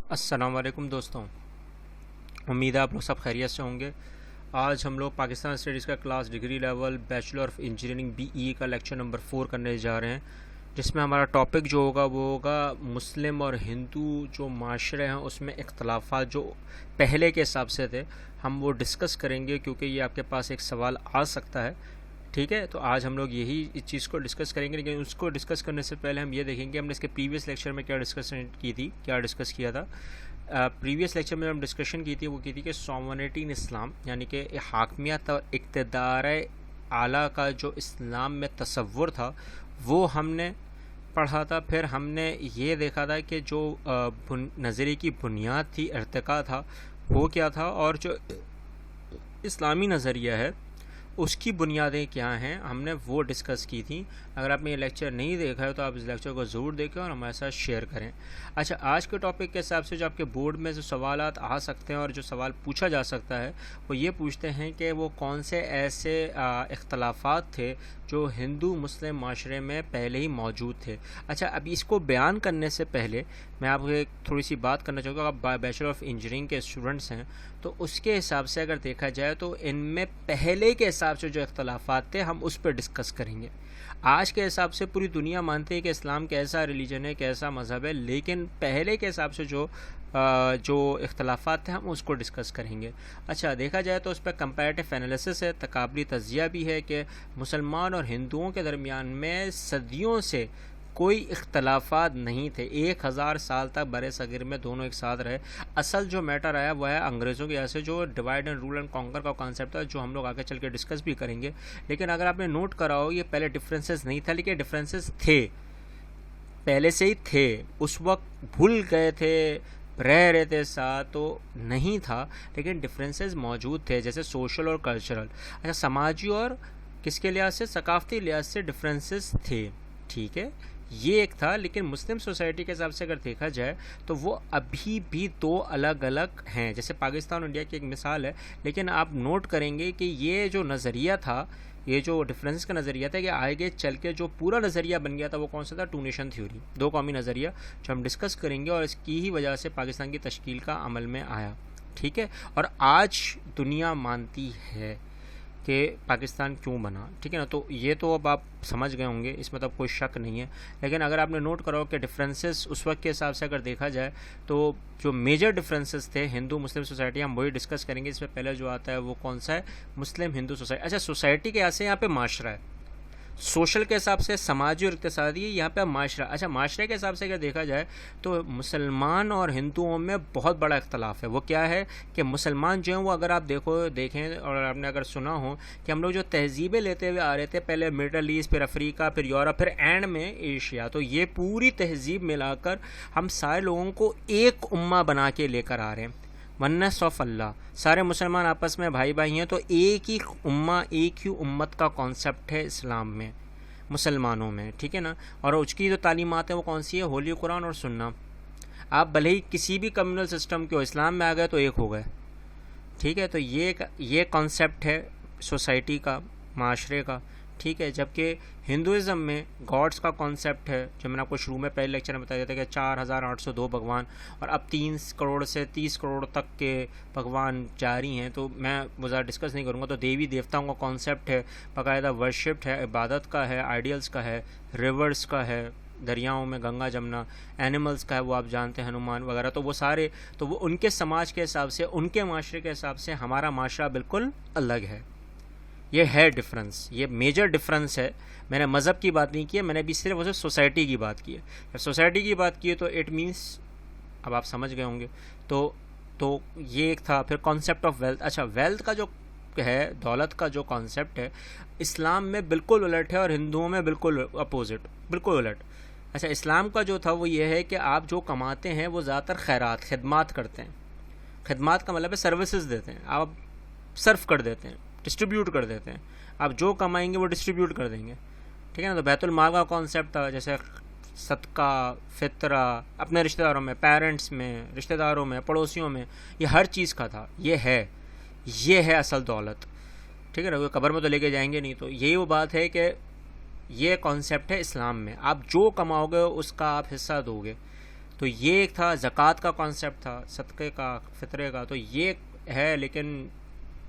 السلام علیکم دوستوں، امید ہے آپ لوگ سب خیریت سے ہوں گے۔ آج ہم لوگ پاکستان اسٹڈیز کا class degree level bachelor of engineering BE کا لیکچر نمبر 4 کرنے جا رہے ہیں، جس میں ہمارا ٹاپک جو ہوگا وہ ہوگا مسلم اور ہندو جو معاشرے ہیں اس میں اختلافات جو پہلے کے حساب سے تھے، ہم وہ ڈسکس کریں گے کیونکہ یہ آپ کے پاس ایک سوال آ سکتا ہے۔ ٹھیک ہے، تو آج ہم لوگ یہی اس چیز کو ڈسکس کریں گے، لیکن اس کو ڈسکس کرنے سے پہلے ہم یہ دیکھیں گے ہم نے اس کے پریویس لیکچر میں کیا ڈسکس کیا تھا۔ پریویس لیکچر میں ہم ڈسکشن کی تھی، وہ کی تھی کہ سوورنٹی ان اسلام، یعنی کہ حاکمیت اور اقتدار اعلیٰ کا جو اسلام میں تصور تھا وہ ہم نے پڑھا تھا۔ پھر ہم نے یہ دیکھا تھا کہ جو نظریے کی بنیاد تھی، ارتقا تھا، وہ کیا تھا، اور جو اسلامی نظریہ ہے اس کی بنیادیں کیا ہیں، ہم نے وہ ڈسکس کی تھیں۔ اگر آپ نے یہ لیکچر نہیں دیکھا ہے تو آپ اس لیکچر کو ضرور دیکھیں اور ہمارے ساتھ شیئر کریں۔ اچھا، آج کے ٹاپک کے حساب سے جو آپ کے بورڈ میں جو سوالات آ سکتے ہیں اور جو سوال پوچھا جا سکتا ہے وہ یہ پوچھتے ہیں کہ وہ کون سے ایسے اختلافات تھے جو ہندو مسلم معاشرے میں پہلے ہی موجود تھے۔ اچھا، اب اس کو بیان کرنے سے پہلے میں آپ کو ایک تھوڑی سی بات کرنا چاہوں گا۔ آپ بیچلر آف انجینئرنگ کے اسٹوڈنٹس ہیں تو اس کے حساب سے اگر دیکھا جائے تو ان میں پہلے کے حساب سے جو اختلافات تھے ہم اس پہ ڈسکس کریں گے۔ آج کے حساب سے پوری دنیا مانتی ہے کہ اسلام کیسا ریلیجن ہے، کیسا مذہب ہے، لیکن پہلے کے حساب سے جو اختلافات تھے ہم اس کو ڈسکس کریں گے۔ اچھا، دیکھا جائے تو اس پہ کمپیریٹیو انالیسس ہے، تقابلی تجزیہ بھی ہے کہ مسلمان اور ہندوؤں کے درمیان میں صدیوں سے کوئی اختلافات نہیں تھے، 1000 سال تک برِ صغیر میں دونوں ایک ساتھ رہے۔ اصل جو میٹر آیا وہ ہے انگریزوں کی وجہ سے، جو divide and rule and conquer کا کانسیپٹ تھا، جو ہم لوگ آگے چل کے ڈسکس بھی کریں گے۔ لیکن اگر آپ نے نوٹ کرا ہو یہ پہلے ڈفرینسز نہیں تھا، لیکن ڈفرینسز تھے، پہلے سے ہی تھے، اس وقت بھول گئے تھے، رہ رہے تھے ساتھ تو نہیں تھا، لیکن ڈفرینسز موجود تھے، جیسے سوشل اور کلچرل۔ اچھا، سماجی اور کس کے لحاظ سے، ثقافتی لحاظ سے ڈفرینسز تھے۔ ٹھیک ہے، یہ ایک تھا۔ لیکن مسلم سوسائٹی کے حساب سے اگر دیکھا جائے تو وہ ابھی بھی دو الگ الگ ہیں، جیسے پاکستان اور انڈیا کی ایک مثال ہے۔ لیکن آپ نوٹ کریں گے کہ یہ جو نظریہ تھا، یہ جو ڈفرینس کا نظریہ تھا، کہ آگے چل کے جو پورا نظریہ بن گیا تھا وہ کون سا تھا؟ ٹو نیشن تھیوری، دو قومی نظریہ، جو ہم ڈسکس کریں گے، اور اس کی ہی وجہ سے پاکستان کی تشکیل کا عمل میں آیا۔ ٹھیک ہے، اور آج دنیا مانتی ہے کہ پاکستان کیوں بنا۔ ٹھیک ہے نا، تو یہ تو اب آپ سمجھ گئے ہوں گے، اس میں تو کوئی شک نہیں ہے۔ لیکن اگر آپ نے نوٹ کرو کہ ڈفرینسز اس وقت کے حساب سے اگر دیکھا جائے تو جو میجر ڈفرینسز تھے ہندو مسلم سوسائٹی، ہم وہی ڈسکس کریں گے۔ اس میں پہلے جو آتا ہے وہ کون سا ہے؟ مسلم ہندو سوسائٹی۔ اچھا، سوسائٹی کے ایسے یہاں پہ معاشرہ ہے، سوشل کے حساب سے سماجی اور اقتصادی، یہاں پہ معاشرہ۔ اچھا، معاشرے کے حساب سے اگر دیکھا جائے تو مسلمان اور ہندوؤں میں بہت بڑا اختلاف ہے۔ وہ کیا ہے کہ مسلمان جو ہیں وہ اگر آپ دیکھیں اور آپ نے اگر سنا ہو کہ ہم لوگ جو تہذیبیں لیتے ہوئے آ رہے تھے، پہلے مڈل ایسٹ، پھر افریقہ، پھر یورپ، پھر اینڈ میں ایشیا، تو یہ پوری تہذیب ملا کر ہم سارے لوگوں کو ایک امہ بنا کے لے کر آ رہے ہیں۔ ونس آف اللہ، سارے مسلمان آپس میں بھائی بھائی ہیں، تو ایک ہی امہ، ایک ہی امت کا کانسیپٹ ہے اسلام میں، مسلمانوں میں۔ ٹھیک ہے نا، اور اس کی جو تعلیمات ہیں وہ کون سی ہے؟ ہولی قرآن اور سننا۔ آپ بھلے ہی کسی بھی کمیونل سسٹم کے ہو، اسلام میں آ گئے تو ایک ہو گئے۔ ٹھیک ہے، تو یہ کانسیپٹ ہے سوسائٹی کا، معاشرے کا۔ ٹھیک ہے، جبکہ ہندوازم میں گاڈس کا کانسیپٹ ہے، جو میں نے آپ کو شروع میں پہلے لیکچر میں بتایا تھا کہ 4802 بھگوان، اور اب 3 کروڑ سے 30 کروڑ تک کے بھگوان جاری ہیں، تو میں وہ زیادہ ڈسکس نہیں کروں گا۔ تو دیوی دیوتاؤں کا کانسیپٹ ہے، باقاعدہ ورشپڈ ہے، عبادت کا ہے، آئیڈیلز کا ہے، ریورز کا ہے، دریاؤں میں گنگا جمنا، اینیملز کا ہے، وہ آپ جانتے ہیں ہنومان وغیرہ، تو وہ سارے، تو وہ ان کے سماج کے حساب سے، ان کے معاشرے کے حساب سے ہمارا معاشرہ بالکل الگ ہے۔ یہ ہے ڈفرنس، یہ میجر ڈفرنس ہے۔ میں نے مذہب کی بات نہیں کی ہے، میں نے بھی صرف اسے سوسائٹی کی بات کی ہے۔ جب سوسائٹی کی بات کی ہے تو اٹ مینس، اب آپ سمجھ گئے ہوں گے۔ تو یہ ایک تھا۔ پھر کانسیپٹ آف ویلتھ۔ اچھا، ویلتھ کا جو ہے، دولت کا جو کانسیپٹ ہے، اسلام میں بالکل الٹ ہے اور ہندوؤں میں بالکل اپوزٹ، بالکل الٹ۔ اچھا، اسلام کا جو تھا وہ یہ ہے کہ آپ جو کماتے ہیں وہ زیادہ تر خیرات، خدمات کرتے ہیں۔ خدمات کا مطلب ہے سروسز دیتے ہیں، آپ صرف کر دیتے ہیں، ڈسٹریبیوٹ کر دیتے ہیں۔ آپ جو کمائیں گے وہ ڈسٹریبیوٹ کر دیں گے۔ ٹھیک ہے نا، تو بیت المال کا کانسیپٹ تھا، جیسے صدقہ، فطرہ، اپنے رشتہ داروں میں، پیرنٹس میں، رشتہ داروں میں، پڑوسیوں میں، یہ ہر چیز کا تھا۔ یہ ہے اصل دولت۔ ٹھیک ہے نا، وہ قبر میں تو لے کے جائیں گے نہیں، تو یہی وہ بات ہے کہ یہ کانسیپٹ ہے اسلام میں، آپ جو کماؤ گے اس کا آپ حصہ دو گے۔ تو یہ ایک تھا زکوٰۃ کا کانسیپٹ تھا، صدقے کا، فطرے کا، تو یہ ہے. لیکن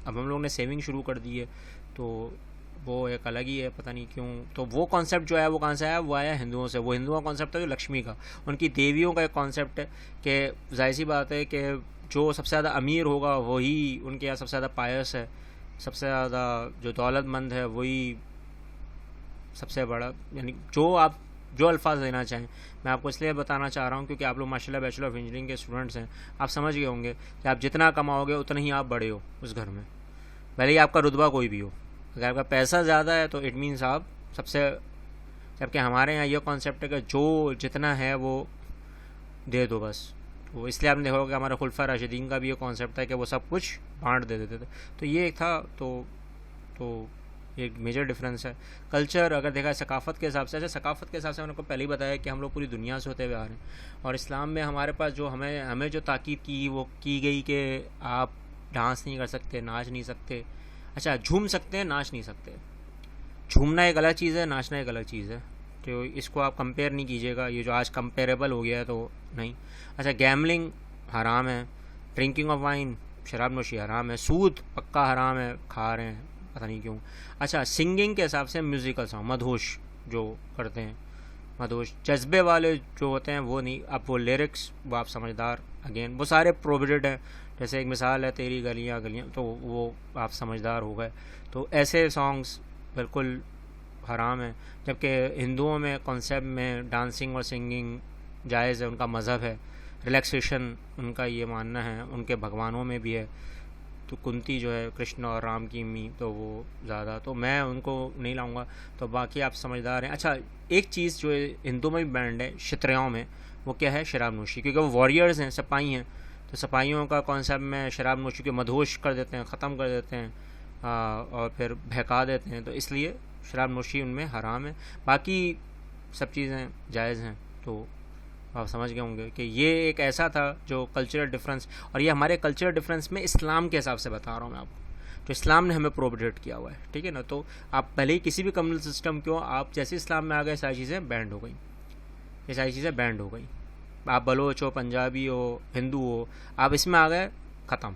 اب ہم لوگوں نے سیونگ شروع کر دی ہے تو وہ ایک الگ ہی ہے، پتہ نہیں کیوں. تو وہ کانسیپٹ جو ہے وہ کہاں سے آیا؟ وہ آیا ہندوؤں سے. وہ ہندوؤں کا کانسیپٹ تھا جو لکشمی کا، ان کی دیویوں کا ایک کانسیپٹ ہے کہ ظاہر سی بات ہے کہ جو سب سے زیادہ امیر ہوگا وہی ان کے یہاں سب سے زیادہ پائس ہے، سب سے زیادہ جو دولت مند ہے وہی سب سے بڑا. یعنی جو الفاظ لینا چاہیں، میں آپ کو اس لیے بتانا چاہ رہا ہوں کیونکہ آپ لوگ ماشاء اللہ بیچلر آف انجینئرنگ کے اسٹوڈنٹس ہیں. آپ سمجھ گئے ہوں گے کہ آپ جتنا کماؤ گے اتنا ہی آپ بڑے ہو اس گھر میں، بھلے ہی آپ کا رتبہ کوئی بھی ہو. اگر آپ کا پیسہ زیادہ ہے تو اٹ مینس آپ سب سے، جبکہ ہمارے یہاں یہ کانسیپٹ ہے کہ جو جتنا ہے وہ دے دو بس. تو اس لیے آپ نے دیکھا ہوگا کہ ہمارے خلفاء راشدین کا بھی یہ کانسیپٹ ہے کہ وہ سب کچھ بانٹ دے دیتے تھے. تو یہ ایک تھا. تو یہ ایک میجر ڈفرینس ہے. کلچر اگر دیکھا ثقافت کے حساب سے، ثقافت کے حساب سے میں نے کو پہلے ہی بتایا کہ ہم لوگ پوری دنیا سے ہوتے ہوئے آ رہے ہیں، اور اسلام میں ہمارے پاس جو ہمیں جو تاکید کی وہ کی گئی کہ آپ ڈانس نہیں کر سکتے، ناچ نہیں سکتے. اچھا جھوم سکتے ہیں، ناچ نہیں سکتے. جھومنا ایک الگ چیز ہے، ناچنا ایک الگ چیز ہے. تو اس کو آپ کمپیئر نہیں کیجیے گا، یہ جو آج کمپیریبل ہو گیا ہے تو نہیں. اچھا گیملنگ حرام ہے، ڈرنکنگ آف وائن، شراب نوشی حرام ہے، سود پکا حرام ہے، کھا رہے ہیں پتہ نہیں کیوں. اچھا سنگنگ کے حساب سے میوزیکل سانگ، مدہوش جو کرتے ہیں، مدہوش جذبے والے جو ہوتے ہیں وہ نہیں. اب وہ لیرکس وہ آپ سمجھدار، اگین وہ سارے پروہیبٹڈ ہیں. جیسے ایک مثال ہے تیری گلیاں گلیاں، تو وہ آپ سمجھدار ہو گئے. تو ایسے سانگس بالکل حرام ہیں. جبکہ ہندوؤں میں کانسیپٹ میں ڈانسنگ اور سنگنگ جائز ہے، ان کا مذہب ہے. ریلیکسیشن ان کا یہ ماننا ہے، ان کے بھگوانوں میں بھی ہے. تو کنتی جو ہے کرشن اور رام کی امی، تو وہ زیادہ، تو میں ان کو نہیں لاؤں گا. تو باقی آپ سمجھدار ہیں. اچھا ایک چیز جو ہندو میں بھی بینڈ ہے شتریاؤں میں، وہ کیا ہے؟ شراب نوشی. کیونکہ وہ واریئرز ہیں، سپاہی ہیں. تو سپاہیوں کا کانسیپٹ میں شراب نوشی کے مدہوش کر دیتے ہیں، ختم کر دیتے ہیں اور پھر بہکا دیتے ہیں. تو اس لیے شراب نوشی ان میں حرام ہے. باقی سب چیزیں جائز ہیں. تو آپ سمجھ گئے ہوں گے کہ یہ ایک ایسا تھا جو کلچرل ڈفرینس، اور یہ ہمارے کلچرل ڈفرینس میں اسلام کے حساب سے بتا رہا ہوں میں آپ کو، جو اسلام نے ہمیں پروہیبٹ کیا ہوا ہے. ٹھیک ہے نا. تو آپ پہلے ہی کسی بھی کمیونل سسٹم کیوں، آپ جیسے اسلام میں آ گئے ساری چیزیں بینڈ ہو گئیں، یہ ساری چیزیں بینڈ ہو گئیں. آپ بلوچ ہو، پنجابی ہو، ہندو ہو، آپ اس میں آ گئے ختم.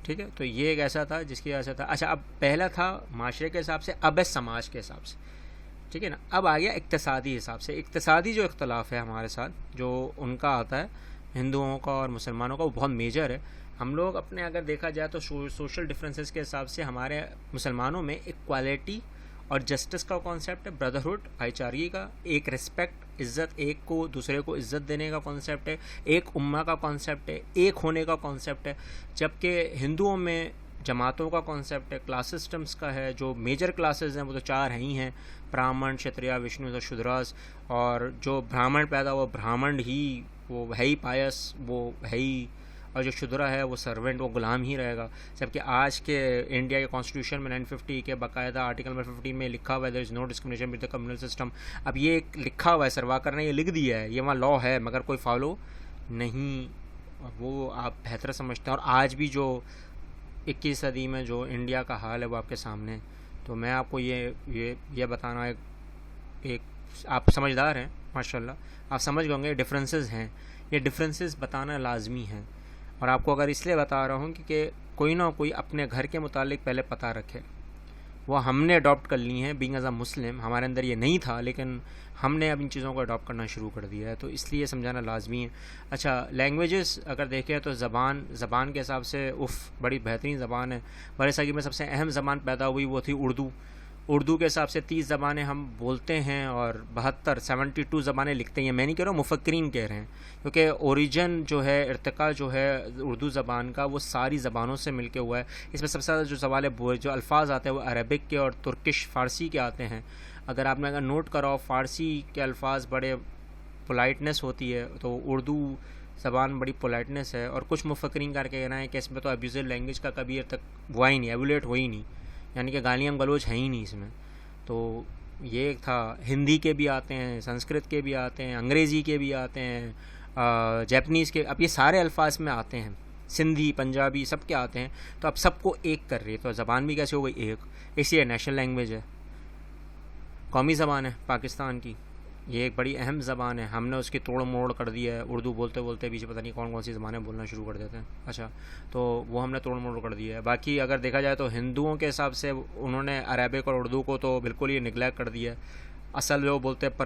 ٹھیک ہے. تو یہ ایک ایسا تھا جس کی وجہ سے تھا. اچھا اب پہلا تھا معاشرے کے حساب سے، اب ہے سماج کے حساب سے. ٹھیک ہے نا. اب آ گیا اقتصادی حساب سے. اقتصادی جو اختلاف ہے ہمارے ساتھ، جو ان کا آتا ہے ہندوؤں کا اور مسلمانوں کا، وہ بہت میجر ہے. ہم لوگ اپنے اگر دیکھا جائے تو سوشل ڈفرینسز کے حساب سے ہمارے مسلمانوں میں اکوالٹی اور جسٹس کا کانسیپٹ ہے، بردرہڈ بھائی چارگی کا، ایک ریسپیکٹ، عزت، ایک کو دوسرے کو عزت دینے کا کانسیپٹ ہے، ایک امہ کا کانسیپٹ ہے، ایک ہونے کا کانسیپٹ ہے. جبکہ ہندوؤں میں جماعتوں کا کانسیپٹ ہے، کلاس سسٹمز کا ہے. جو میجر کلاسز ہیں وہ تو چار ہیں ہی ہیں، برامن، شتریا، وشنو اور شودراس. اور جو برہمن پیدا ہوا برہمن ہی، وہ ہے ہی پائس، وہ ہے ہی، اور جو شودرا ہے وہ سرونٹ، وہ غلام ہی رہے گا. جبکہ آج کے انڈیا کے کانسٹیٹیوشن میں 950 کے باقاعدہ آرٹیکل نمبر 15 میں لکھا ہوا ہے، there is no discrimination with the communal system. اب یہ ایک لکھا ہوا ہے، سرواکر نے یہ لکھ دیا ہے، یہ وہاں لا ہے مگر کوئی فالو نہیں. وہ آپ بہتر سمجھتے ہیں. اور آج بھی جو 21 صدی میں جو انڈیا کا حال ہے وہ آپ کے سامنے ہے. تو میں آپ کو یہ بتانا ایک آپ سمجھدار ہیں ماشاءاللہ، آپ سمجھ گئے ہوں گے ڈفرینسز ہیں. یہ ڈفرینسز بتانا لازمی ہیں. اور آپ کو اگر اس لیے بتا رہا ہوں کہ کوئی نہ کوئی اپنے گھر کے متعلق پہلے پتہ رکھے. وہ ہم نے اڈاپٹ کر لی ہیں بینگ ایز اے مسلم. ہمارے اندر یہ نہیں تھا لیکن ہم نے اب ان چیزوں کو اڈاپٹ کرنا شروع کر دیا ہے. تو اس لیے سمجھانا لازمی ہے. اچھا لینگویجز اگر دیکھیں تو زبان کے حساب سے بڑی بہترین زبان ہے. برِ صغیر میں سب سے اہم زبان پیدا ہوئی وہ تھی اردو. اردو کے حساب سے 30 زبانیں ہم بولتے ہیں اور 72 زبانیں لکھتے ہیں. میں نہیں کہہ رہا ہوں، مفکرین کہہ رہے ہیں، کیونکہ اوریجن جو ہے، ارتقاء جو ہے اردو زبان کا وہ ساری زبانوں سے مل کے ہوا ہے. اس میں سب سے زیادہ جو الفاظ آتے ہیں وہ عربک کے اور ترکش فارسی کے آتے ہیں. اگر آپ نے نوٹ کرا فارسی کے الفاظ بڑے پولائٹنس ہوتی ہے، تو اردو زبان بڑی پولائٹنس ہے. اور کچھ مفکرین کر کے کہنا ہے کہ اس میں تو ابیوزو لینگویج کا کبھی تک ہوا ہی نہیں، ایولیٹ ہوئی نہیں، یعنی کہ گالیاں گلوچ ہیں ہی نہیں اس میں. تو یہ ایک تھا. ہندی کے بھی آتے ہیں، سنسکرت کے بھی آتے ہیں، انگریزی کے بھی آتے ہیں، جیپنیز کے، اب یہ سارے الفاظ میں آتے ہیں، سندھی، پنجابی سب کے آتے ہیں. تو اب سب کو ایک کر رہی ہے. تو زبان بھی کیسے ہو گئی؟ ایک. اس لیے نیشنل لینگویج ہے، قومی زبان ہے پاکستان کی. یہ ایک بڑی اہم زبان ہے، ہم نے اس کی توڑ موڑ کر دی ہے، اردو بولتے بولتے پیچھے پتہ نہیں کون کون سی زبانیں بولنا شروع کر دیتے ہیں. اچھا، تو وہ ہم نے توڑ موڑ کر دی ہے. باقی اگر دیکھا جائے تو ہندوؤں کے حساب سے انہوں نے عربک اور اردو کو تو بالکل ہی نگلیکٹ کر دیا ہے. اصل وہ بولتے ہیں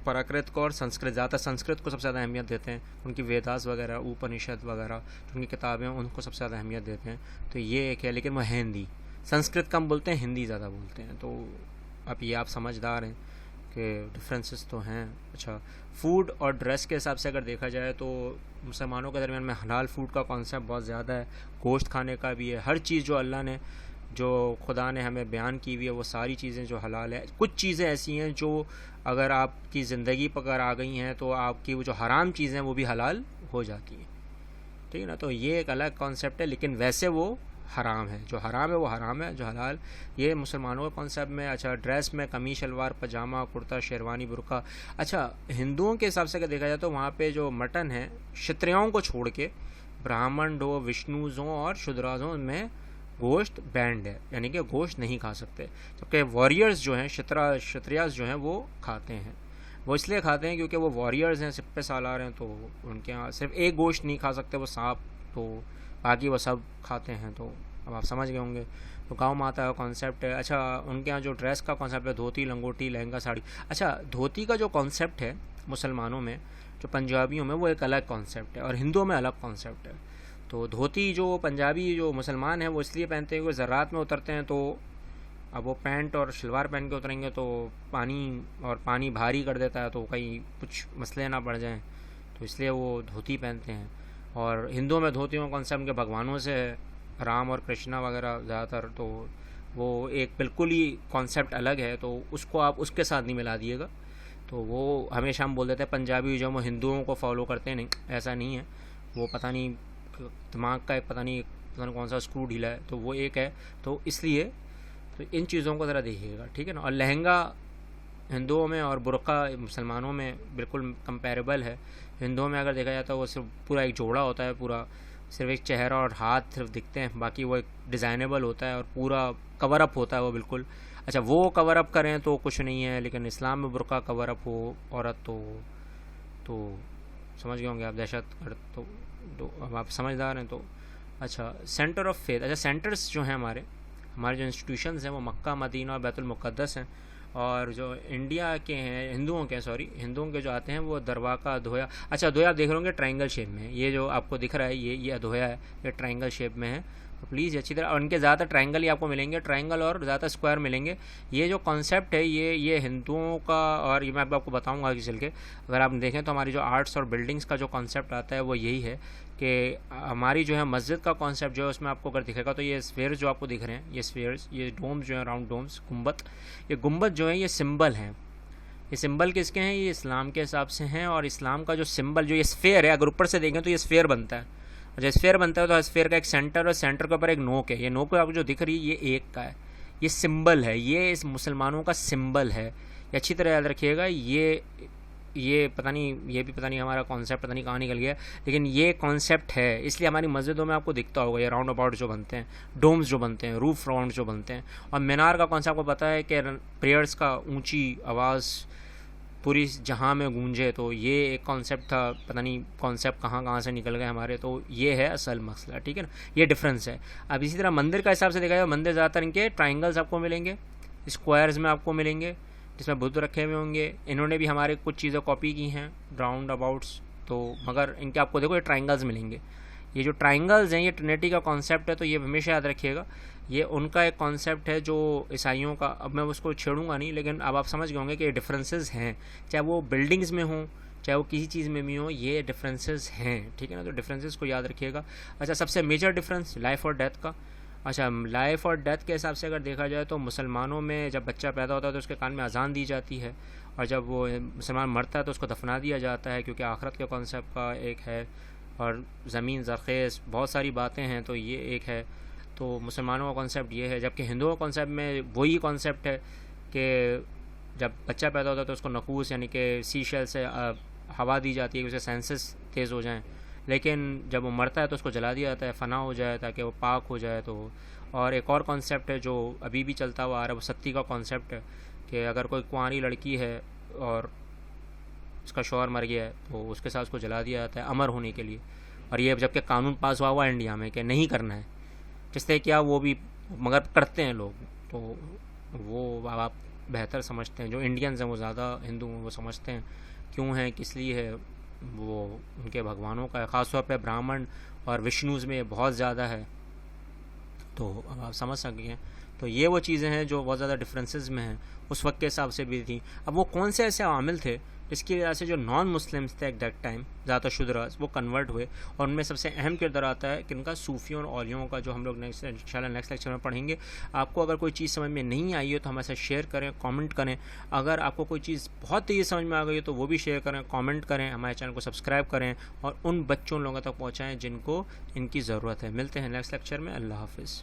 پراکرت کو اور سنسکرت، زیادہ سنسکرت کو سب سے زیادہ اہمیت دیتے ہیں. ان کی ویداس وغیرہ، اوپنشد وغیرہ جو ان کی کتابیں ہیں ان کو سب سے زیادہ اہمیت دیتے ہیں. تو یہ ایک ہے، لیکن وہ ہے ہندی. سنسکرت کم بولتے ہیں، ہندی زیادہ بولتے ہیں. تو اب یہ آپ سمجھدار ہیں کہ ڈفرینسز تو ہیں. اچھا، فوڈ اور ڈریس کے حساب سے اگر دیکھا جائے تو مسلمانوں کے درمیان میں حلال فوڈ کا کانسیپٹ بہت زیادہ ہے، گوشت کھانے کا بھی ہے. ہر چیز جو اللہ نے، جو خدا نے ہمیں بیان کی ہوئی ہے، وہ ساری چیزیں جو حلال ہے. کچھ چیزیں ایسی ہیں جو اگر آپ کی زندگی پر اگر آ گئی ہیں تو آپ کی وہ جو حرام چیزیں وہ بھی حلال ہو جاتی ہیں. ٹھیک ہے نا؟ تو یہ ایک الگ کانسیپٹ ہے، لیکن ویسے وہ حرام ہے. جو حرام ہے وہ حرام ہے، جو حلال یہ مسلمانوں کے کانسیپٹ میں. اچھا، ڈریس میں قمیص شلوار پاجامہ کرتا شیروانی برقع. اچھا، ہندوؤں کے حساب سے اگر دیکھا جائے تو وہاں پہ جو مٹن ہے، ക്ഷتریاؤں کو چھوڑ کے براہمن ہو، وشنوزوں اور شودرازوں میں گوشت بینڈ ہے، یعنی کہ گوشت نہیں کھا سکتے. جبکہ واریئرز جو ہیں، క్షتریاز جو ہیں وہ کھاتے ہیں. وہ اس لیے کھاتے ہیں کیونکہ وہ واریئرز ہیں، سپہ سالار ہیں، تو ان کے یہاں صرف ایک گوشت نہیں کھا سکتے وہ سانپ، تو باقی وہ سب کھاتے ہیں. تو اب آپ سمجھ گئے ہوں گے. تو گاؤں ماتا کا کانسیپٹ ہے. اچھا، ان کے یہاں جو ڈریس کا کانسیپٹ ہے، دھوتی، لنگوٹی، لہنگا، ساڑی. اچھا، دھوتی کا جو کانسیپٹ ہے مسلمانوں میں، جو پنجابیوں میں، وہ ایک الگ کانسیپٹ ہے اور ہندوؤں میں الگ کانسیپٹ ہے. تو دھوتی جو پنجابی جو مسلمان ہیں وہ اس لیے پہنتے ہیں کہ زراعت میں اترتے ہیں، تو اب وہ پینٹ اور شلوار پہن کے اتریں گے تو پانی بھاری کر دیتا ہے، تو کہیں کچھ مسئلے نہ پڑ جائیں، تو اس لیے وہ دھوتی پہنتے ہیں. اور ہندوؤں میں دھوتیوں کا کانسیپٹ کے بھگوانوں سے ہے، رام اور کرشنا وغیرہ زیادہ تر. تو وہ ایک بالکل ہی کانسیپٹ الگ ہے، تو اس کو آپ اس کے ساتھ نہیں ملا دیے گا. تو وہ ہمیشہ ہم بول دیتے ہیں پنجابی جو وہ ہندوؤں کو فالو کرتے ہیں، نہیں، ایسا نہیں ہے. وہ پتہ نہیں دماغ کا ایک پتہ نہیں کون سا اسکرو ڈھیلا ہے، تو وہ ایک ہے. تو اس لیے تو ان چیزوں کو ذرا دیکھیے گا، ٹھیک ہے نا. اور لہنگا ہندوؤں میں اور برقع مسلمانوں میں بالکل کمپیریبل ہے. ہندوؤں میں اگر دیکھا جاتا ہے وہ صرف پورا ایک جوڑا ہوتا ہے، پورا صرف ایک چہرہ اور ہاتھ صرف دکھتے ہیں، باقی وہ ایک ڈیزائنیبل ہوتا ہے اور پورا کور اپ ہوتا ہے وہ بالکل. اچھا، وہ کور اپ کریں تو کچھ نہیں ہے، لیکن اسلام میں برقع کور اپ ہو عورت تو سمجھ گئے ہوں گے آپ، دہشت گرد. تو اب آپ سمجھدار ہیں. تو اچھا، سینٹر آف فیتھ. اچھا، سینٹرز جو ہیں ہمارے جو انسٹیٹیوشنز ہیں وہ مکہ، مدینہ اور بیت المقدس ہیں. اور جو انڈیا کے ہیں ہندوؤں کے جو آتے ہیں وہ درواقہ، دھویا. اچھا، دھویا آپ دیکھ رہے ہوں گے ٹرائنگل شیپ میں ہے، یہ جو آپ کو دکھ رہا ہے یہ دھویا ہے، یہ ٹرائنگل شیپ میں ہے. تو پلیز یہ اچھی طرح، اور ان کے زیادہ ٹرائنگل ہی آپ کو ملیں گے، ٹرائنگل اور زیادہ اسکوائر ملیں گے. یہ جو کانسیپٹ ہے یہ ہندوؤں کا، اور یہ میں آپ کو بتاؤں گا آگے چل کے. اگر آپ دیکھیں تو ہماری جو آرٹس اور بلڈنگس کا جو کانسیپٹ آتا ہے وہ یہی ہے کہ ہماری جو ہے مسجد کا کانسیپٹ جو ہے اس میں آپ کو اگر دکھے گا تو یہ اسفیئرز جو آپ کو دکھ رہے ہیں، یہ اسفیئرز، یہ ڈومز جو ہیں، راؤنڈ ڈومز، گنبد. یہ گنبد جو ہے یہ سمبل ہیں. یہ سمبل کس کے ہیں؟ یہ اسلام کے حساب سے ہیں. اور اسلام کا جو سمبل جو یہ اسفیئر ہے، اگر اوپر سے دیکھیں تو یہ اسفیئر بنتا ہے. اور جب اسفیئر بنتا ہے تو اسفیئر کا ایک سینٹر، اور سینٹر کے اوپر ایک نوک ہے. یہ نوک آپ کو جو دکھ رہی ہے یہ ایک کا ہے، یہ سمبل ہے، یہ اس مسلمانوں کا سمبل ہے. یہ اچھی طرح یاد رکھیے گا. یہ پتہ نہیں، یہ بھی پتہ نہیں ہمارا کانسیپٹ پتہ نہیں کہاں نکل گیا، لیکن یہ کانسیپٹ ہے. اس لیے ہماری مسجدوں میں آپ کو دکھتا ہوگا یہ راؤنڈ اباؤٹ جو بنتے ہیں، ڈومز جو بنتے ہیں، روف راؤنڈ جو بنتے ہیں. اور مینار کا کانسیپٹ کو پتہ ہے کہ پریئرز کا اونچی آواز پوری جہاں میں گونجے. تو یہ ایک کانسیپٹ تھا، پتہ نہیں کانسیپٹ کہاں سے نکل گئے ہمارے. تو یہ ہے اصل مسئلہ، ٹھیک ہے نا. یہ ڈفرینس ہے. اب اسی طرح مندر کا حساب سے دیکھا جائے، مندر زیادہ تر ان کے ٹرائنگلز آپ کو ملیں گے، اسکوائرز میں آپ کو ملیں گے جس میں بدھ رکھے ہوئے ہوں گے. انہوں نے بھی ہمارے کچھ چیزیں کاپی کی ہیں، راؤنڈ اباؤٹس، تو مگر ان کے آپ کو دیکھو یہ ٹرائنگلز ملیں گے. یہ جو ٹرائنگلز ہیں یہ ٹرینیٹی کا کانسیپٹ ہے. تو یہ ہمیشہ یاد رکھیے گا، یہ ان کا ایک کانسیپٹ ہے جو عیسائیوں کا. اب میں اس کو چھیڑوں گا نہیں، لیکن اب آپ سمجھ گئے ہوں گے کہ یہ ڈفرینسز ہیں، چاہے وہ بلڈنگز میں ہوں، چاہے وہ کسی چیز میں بھی ہوں، یہ ڈفرینسز ہیں، ٹھیک ہے نا. تو ڈفرینسز کو یاد رکھیے گا. اچھا، سب سے میجر ڈفرینس لائف اور ڈیتھ کا. اچھا، لائف اور ڈیتھ کے حساب سے اگر دیکھا جائے تو مسلمانوں میں جب بچہ پیدا ہوتا ہے تو اس کے کان میں اذان دی جاتی ہے، اور جب وہ مسلمان مرتا ہے تو اس کو دفنا دیا جاتا ہے، کیونکہ آخرت کے کانسیپٹ کا ایک ہے. اور زمین زرخیز بہت ساری باتیں ہیں، تو یہ ایک ہے. تو مسلمانوں کا کانسیپٹ یہ ہے. جبکہ ہندوؤں کا کانسیپٹ میں وہی کانسیپٹ ہے کہ جب بچہ پیدا ہوتا ہے تو اس کو نقوس یعنی کہ سی شیل سے ہوا دی جاتی ہے کہ اسے سینسز تیز ہو جائیں، لیکن جب وہ مرتا ہے تو اس کو جلا دیا جاتا ہے، فنا ہو جائے تاکہ وہ پاک ہو جائے. تو اور ایک اور کانسیپٹ ہے جو ابھی بھی چلتا ہوا آ رہا ہے، وہ ستی کا کانسیپٹ ہے کہ اگر کوئی کنواری لڑکی ہے اور اس کا شوہر مر گیا ہے تو اس کے ساتھ اس کو جلا دیا جاتا ہے امر ہونے کے لیے، اور یہ جب کہ قانون پاس ہوا انڈیا میں کہ نہیں کرنا ہے، جس سے کیا وہ بھی مگر کرتے ہیں لوگ، تو وہ آپ بہتر سمجھتے ہیں، جو انڈینز ہیں وہ زیادہ ہندو ہیں وہ سمجھتے ہیں کیوں ہے، کس لیے ہے، وہ ان کے بھگوانوں کا ہے، خاص طور پہ برہمن اور وشنوز میں یہ بہت زیادہ ہے، تو اب آپ سمجھ سکیں ہیں۔ تو یہ وہ چیزیں ہیں جو بہت زیادہ ڈفرینسز میں ہیں، اس وقت کے حساب سے بھی تھیں۔ اب وہ کون سے ایسے عوامل تھے جس کی وجہ سے جو نان مسلمس تھے ایٹ دیٹ ٹائم، زیادہ شودراز، وہ کنورٹ ہوئے، اور ان میں سب سے اہم کردار آتا ہے کہ ان کا صوفیوں اور اولیاؤں کا، جو ہم لوگ انشاءاللہ نیکسٹ لیکچر میں پڑھیں گے۔ آپ کو اگر کوئی چیز سمجھ میں نہیں آئی ہے تو ہمارے ساتھ شیئر کریں، کامنٹ کریں، اگر آپ کو کوئی چیز بہت تیزی سمجھ میں آ گئی ہے تو وہ بھی شیئر کریں، کامنٹ کریں، ہمارے چینل کو سبسکرائب کریں، اور ان بچوں لوگوں تک پہنچائیں جن کو ان کی ضرورت ہے۔ ملتے ہیں نیکسٹ لیکچر میں، اللہ حافظ۔